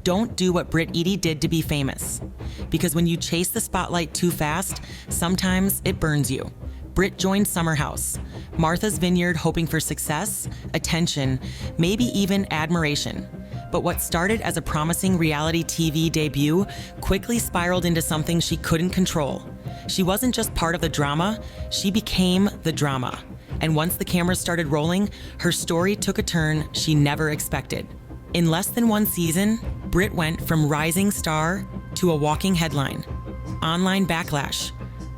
Don't do what Brit Eady did to be famous. Because when you chase the spotlight too fast, sometimes it burns you. Brit joined Summer House, Martha's Vineyard, hoping for success, attention, maybe even admiration. But what started as a promising reality TV debut quickly spiraled into something she couldn't control. She wasn't just part of the drama, she became the drama. And once the cameras started rolling, her story took a turn she never expected. In less than one season, Brit went from rising star to a walking headline. Online backlash,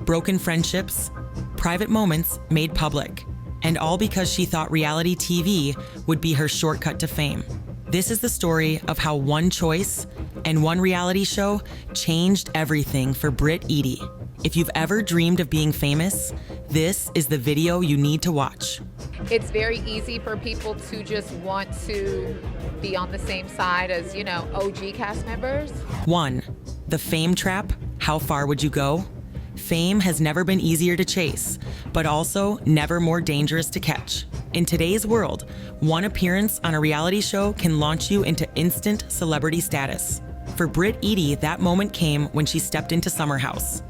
broken friendships, private moments made public, and all because she thought reality TV would be her shortcut to fame. This is the story of how one choice and one reality show changed everything for Brit Eady. If you've ever dreamed of being famous, this is the video you need to watch. It's very easy for people to just want to be on the same side as, OG cast members. 1. The fame trap. How far would you go? Fame has never been easier to chase, but also never more dangerous to catch. In today's world, one appearance on a reality show can launch you into instant celebrity status. For Brit Eady, that moment came when she stepped into Summer House,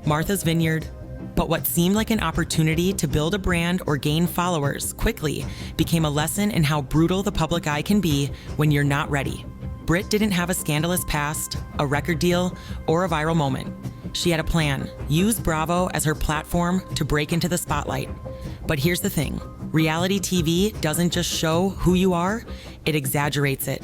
Martha's Vineyard. But what seemed like an opportunity to build a brand or gain followers quickly became a lesson in how brutal the public eye can be when you're not ready. Brit didn't have a scandalous past, a record deal, or a viral moment. She had a plan: use Bravo as her platform to break into the spotlight. But here's the thing: reality TV doesn't just show who you are, it exaggerates it.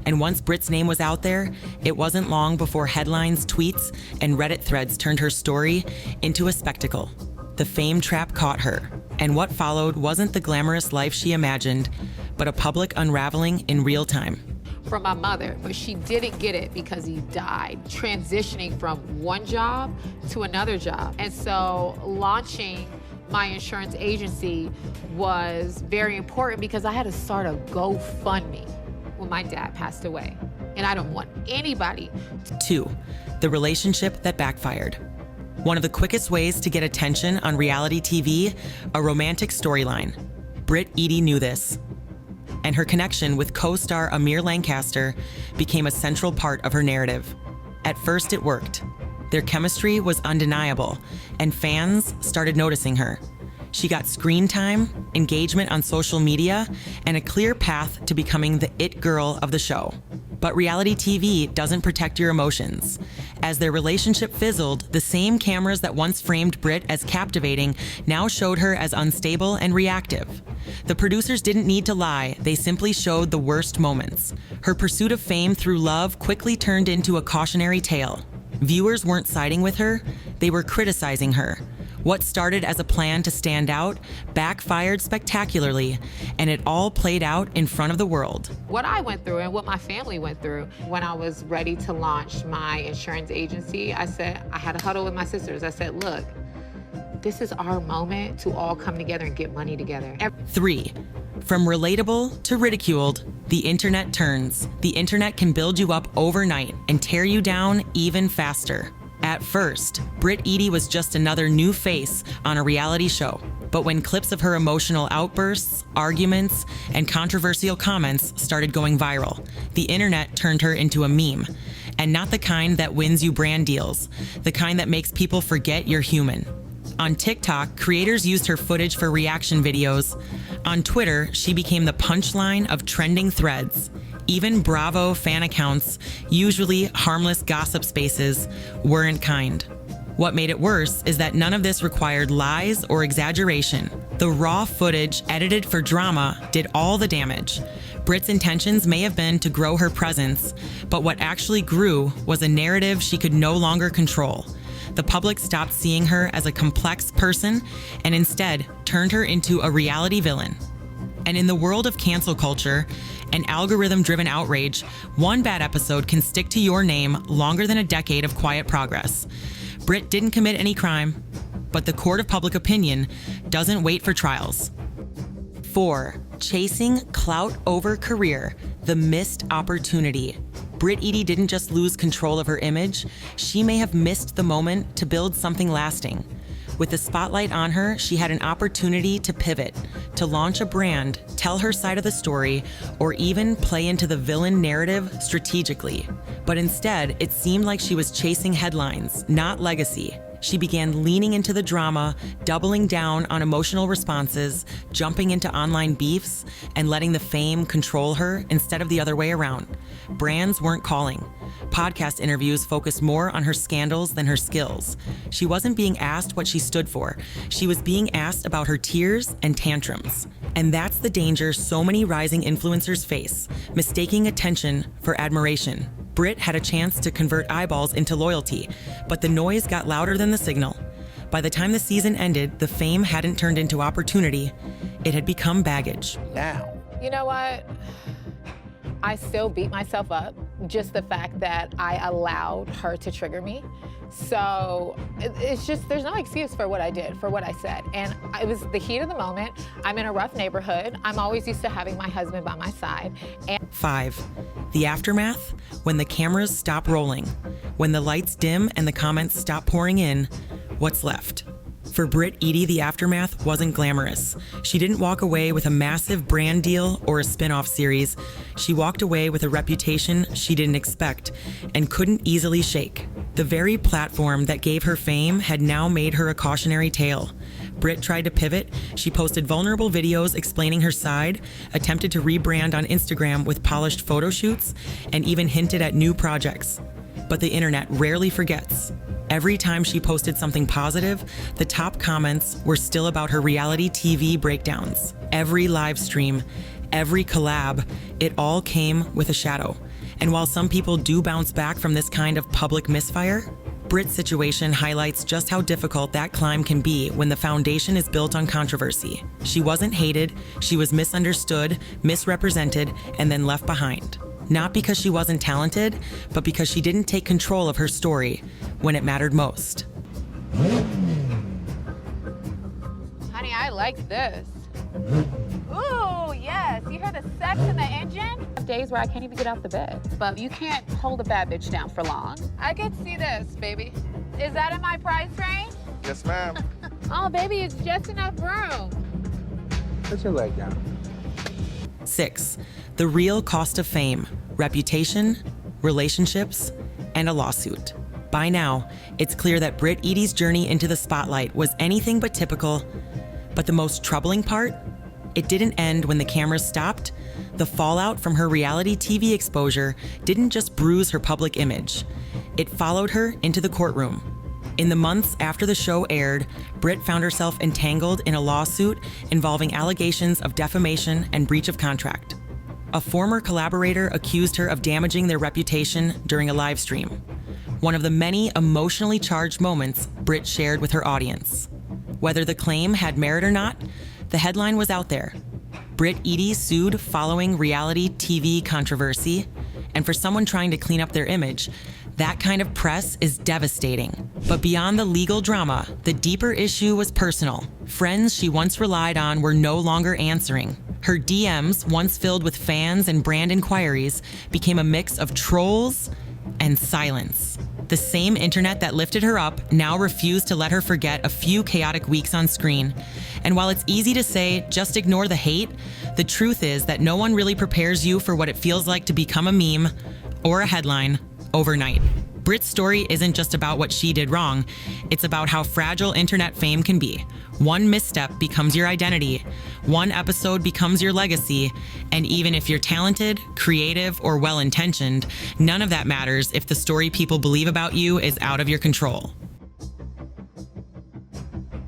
And once Brit's name was out there, it wasn't long before headlines, tweets, and Reddit threads turned her story into a spectacle. The fame trap caught her, and what followed wasn't the glamorous life she imagined, but a public unraveling in real time. From my mother, but she didn't get it because he died, transitioning from one job to another job. And so launching my insurance agency was very important because I had to start a GoFundMe when my dad passed away. And I don't want anybody. 2. The relationship that backfired. One of the quickest ways to get attention on reality TV, a romantic storyline. Brit Eady knew this, and her connection with co-star Amir Lancaster became a central part of her narrative. At first it worked. Their chemistry was undeniable, and fans started noticing her. She got screen time, engagement on social media, and a clear path to becoming the it girl of the show. But reality TV doesn't protect your emotions. As their relationship fizzled, the same cameras that once framed Brit as captivating now showed her as unstable and reactive. The producers didn't need to lie, they simply showed the worst moments. Her pursuit of fame through love quickly turned into a cautionary tale. Viewers weren't siding with her, they were criticizing her. What started as a plan to stand out backfired spectacularly, and it all played out in front of the world. What I went through and what my family went through when I was ready to launch my insurance agency, I had a huddle with my sisters. I said, look, this is our moment to all come together and get money together. 3. From relatable to ridiculed, the internet turns. The internet can build you up overnight and tear you down even faster. At first, Brit Eady was just another new face on a reality show. But when clips of her emotional outbursts, arguments, and controversial comments started going viral, the internet turned her into a meme. And not the kind that wins you brand deals, the kind that makes people forget you're human. On TikTok, creators used her footage for reaction videos. On Twitter, she became the punchline of trending threads. Even Bravo fan accounts, usually harmless gossip spaces, weren't kind. What made it worse is that none of this required lies or exaggeration. The raw footage edited for drama did all the damage. Brit's intentions may have been to grow her presence, but what actually grew was a narrative she could no longer control. The public stopped seeing her as a complex person and instead turned her into a reality villain. And in the world of cancel culture and algorithm-driven outrage, one bad episode can stick to your name longer than a decade of quiet progress. Brit didn't commit any crime, but the court of public opinion doesn't wait for trials. 4. Chasing clout over career, the missed opportunity. Brit Eady didn't just lose control of her image, she may have missed the moment to build something lasting. With the spotlight on her, she had an opportunity to pivot, to launch a brand, tell her side of the story, or even play into the villain narrative strategically. But instead, it seemed like she was chasing headlines, not legacy. She began leaning into the drama, doubling down on emotional responses, jumping into online beefs, and letting the fame control her instead of the other way around. Brands weren't calling. Podcast interviews focused more on her scandals than her skills. She wasn't being asked what she stood for. She was being asked about her tears and tantrums. And that's the danger so many rising influencers face, mistaking attention for admiration. Brit had a chance to convert eyeballs into loyalty, but the noise got louder than the signal. By the time the season ended, the fame hadn't turned into opportunity. It had become baggage. Now. You know what? I still beat myself up, just the fact that I allowed her to trigger me. So it's just, there's no excuse for what I did, for what I said. And it was the heat of the moment. I'm in a rough neighborhood. I'm always used to having my husband by my side. 5. The aftermath, when the cameras stop rolling, when the lights dim and the comments stop pouring in, what's left? For Brit Eady, the aftermath wasn't glamorous. She didn't walk away with a massive brand deal or a spin-off series. She walked away with a reputation she didn't expect and couldn't easily shake. The very platform that gave her fame had now made her a cautionary tale. Brit tried to pivot. She posted vulnerable videos explaining her side, attempted to rebrand on Instagram with polished photo shoots, and even hinted at new projects. But the internet rarely forgets. Every time she posted something positive, the top comments were still about her reality TV breakdowns. Every live stream, every collab, it all came with a shadow. And while some people do bounce back from this kind of public misfire, Brit's situation highlights just how difficult that climb can be when the foundation is built on controversy. She wasn't hated, she was misunderstood, misrepresented, and then left behind. Not because she wasn't talented, but because she didn't take control of her story when it mattered most. Honey, I like this. Ooh, yes. You hear the sex in the engine? Days where I can't even get out the bed. But you can't hold a bad bitch down for long. I can see this, baby. Is that in my price range? Yes, ma'am. Oh, baby, it's just enough room. Put your leg down. 6. The real cost of fame, reputation, relationships, and a lawsuit. By now, it's clear that Brit Eady's journey into the spotlight was anything but typical. But the most troubling part? It didn't end when the cameras stopped. The fallout from her reality TV exposure didn't just bruise her public image. It followed her into the courtroom. In the months after the show aired, Brit found herself entangled in a lawsuit involving allegations of defamation and breach of contract. A former collaborator accused her of damaging their reputation during a live stream. One of the many emotionally charged moments Brit shared with her audience. Whether the claim had merit or not, the headline was out there. Brit Eady sued following reality TV controversy, and for someone trying to clean up their image, that kind of press is devastating. But beyond the legal drama, the deeper issue was personal. Friends she once relied on were no longer answering. Her DMs, once filled with fans and brand inquiries, became a mix of trolls and silence. The same internet that lifted her up now refused to let her forget a few chaotic weeks on screen. And while it's easy to say, just ignore the hate, the truth is that no one really prepares you for what it feels like to become a meme or a headline overnight. Brit's story isn't just about what she did wrong, it's about how fragile internet fame can be. One misstep becomes your identity, one episode becomes your legacy, and even if you're talented, creative, or well-intentioned, none of that matters if the story people believe about you is out of your control.